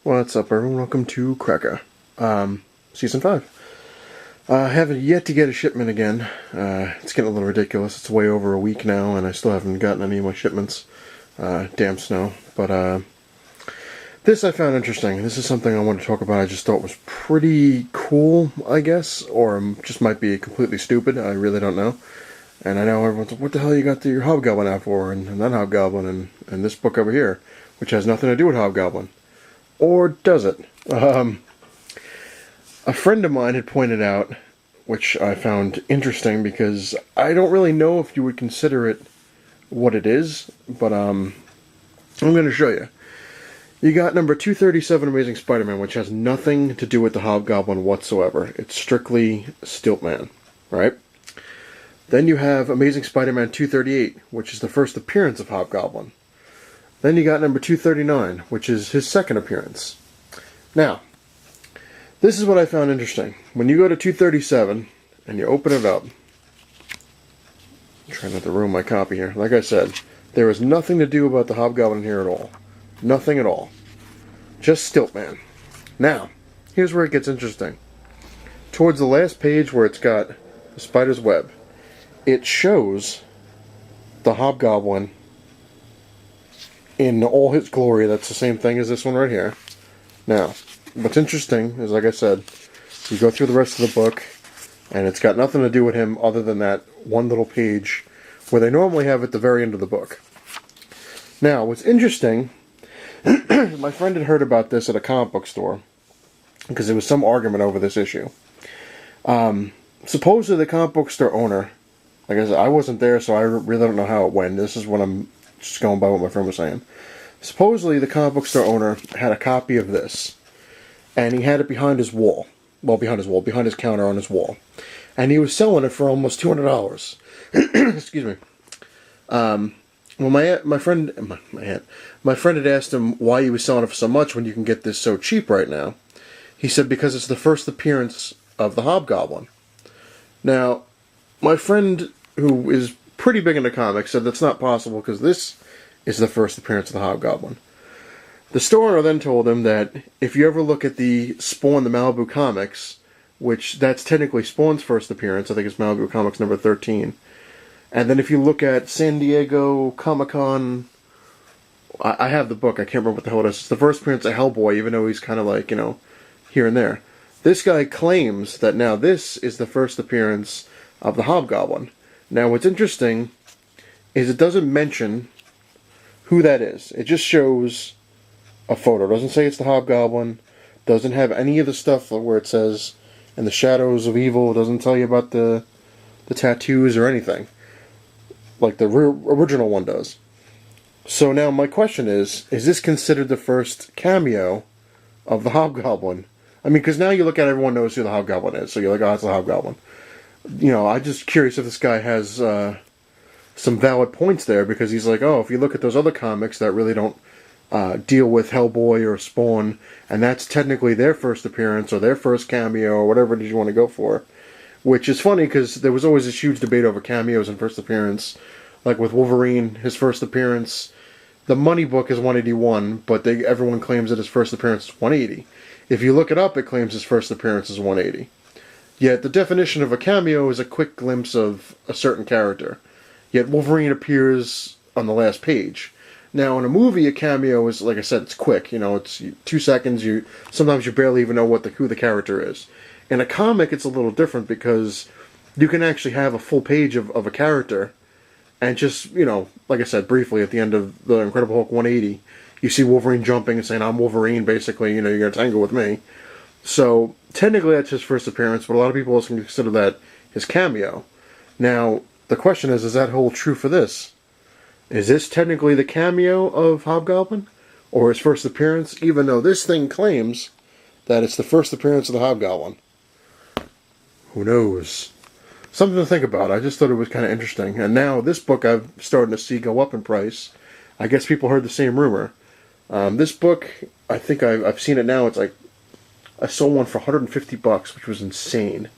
What's up, everyone? Welcome to Cracker, Season 5. I haven't yet to get a shipment again. It's getting a little ridiculous. It's way over a week now, and I still haven't gotten any of my shipments. Damn snow. But, this I found interesting. This is something I want to talk about. I just thought was pretty cool, I guess, or just might be completely stupid. I really don't know. And I know everyone's like, what the hell you got your hobgoblin out for, and that hobgoblin, and this book over here, which has nothing to do with hobgoblin. Or does it? A friend of mine had pointed out, which I found interesting because I don't really know if you would consider it what it is, but I'm going to show you. You got number 237, Amazing Spider-Man, which has nothing to do with the Hobgoblin whatsoever. It's strictly Stiltman, right? Then you have Amazing Spider-Man 238, which is the first appearance of Hobgoblin. Then you got number 239, which is his second appearance. Now, this is what I found interesting. When you go to 237 and you open it up, I'm trying not to ruin my copy here. Like I said, there is nothing to do about the Hobgoblin here at all. Nothing at all. Just Stiltman. Now, here's where it gets interesting. Towards the last page where it's got the spider's web, it shows the Hobgoblin in all his glory. That's the same thing as this one right here. Now, what's interesting is, like I said, you go through the rest of the book, and it's got nothing to do with him other than that one little page where they normally have at the very end of the book. Now, what's interesting, my friend had heard about this at a comic book store, because there was some argument over this issue. Supposedly the comic book store owner, like I said, I wasn't there, so I really don't know how it went. This is what I'm just going by what my friend was saying. Supposedly, the comic book store owner had a copy of this, and he had it behind his wall. Well, behind his counter on his wall. And he was selling it for almost $200. Excuse me. Well, my friend had asked him why he was selling it for so much when you can get this so cheap right now. He said because it's the first appearance of the Hobgoblin. Now, my friend, who is pretty big into comics, said that's not possible because this is the first appearance of the Hobgoblin. The store owner then told him that if you ever look at the Spawn the Malibu comics, which that's technically Spawn's first appearance, I think it's Malibu Comics number 13, and then if you look at San Diego Comic-Con, I have the book, I can't remember what the hell it is, it's the first appearance of Hellboy, even though he's kind of like, here and there. This guy claims that now this is the first appearance of the Hobgoblin. Now, what's interesting is it doesn't mention who that is. It just shows a photo. It doesn't say it's the Hobgoblin. Doesn't have any of the stuff where it says in the shadows of evil. It doesn't tell you about the tattoos or anything like the original one does. So now my question is this considered the first cameo of the Hobgoblin? I mean, because now you look at it, everyone knows who the Hobgoblin is. So you're like, oh, it's the Hobgoblin. I'm just curious if this guy has some valid points there, because he's like, oh, if you look at those other comics that really don't deal with Hellboy or Spawn, and that's technically their first appearance or their first cameo or whatever it is you want to go for, which is funny because there was always this huge debate over cameos and first appearance. Like with Wolverine, his first appearance, the money book is 181, but everyone claims that his first appearance is 180. If you look it up, it claims his first appearance is 180. Yet the definition of a cameo is a quick glimpse of a certain character. Yet Wolverine appears on the last page. Now, in a movie, a cameo is, like I said, it's quick. It's 2 seconds. Sometimes you barely even know who the character is. In a comic, it's a little different because you can actually have a full page of a character, and just, like I said, briefly at the end of the Incredible Hulk 180, you see Wolverine jumping and saying, "I'm Wolverine," basically. You're going to tangle with me. So, technically that's his first appearance, but a lot of people also consider that his cameo. Now, the question is that hold true for this? Is this technically the cameo of Hobgoblin? Or his first appearance, even though this thing claims that it's the first appearance of the Hobgoblin? Who knows? Something to think about. I just thought it was kind of interesting. And now, this book I'm starting to see go up in price. I guess people heard the same rumor. This book, I think I've seen it now, it's like, I sold one for $150, which was insane.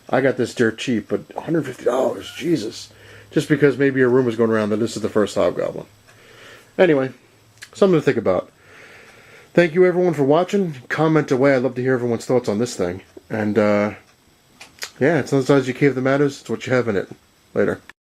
I got this dirt cheap, but $150, Jesus. Just because maybe a rumor's going around that this is the first Hobgoblin. Anyway, something to think about. Thank you everyone for watching. Comment away. I'd love to hear everyone's thoughts on this thing. And yeah, it's not the size you cave that matters. It's what you have in it. Later.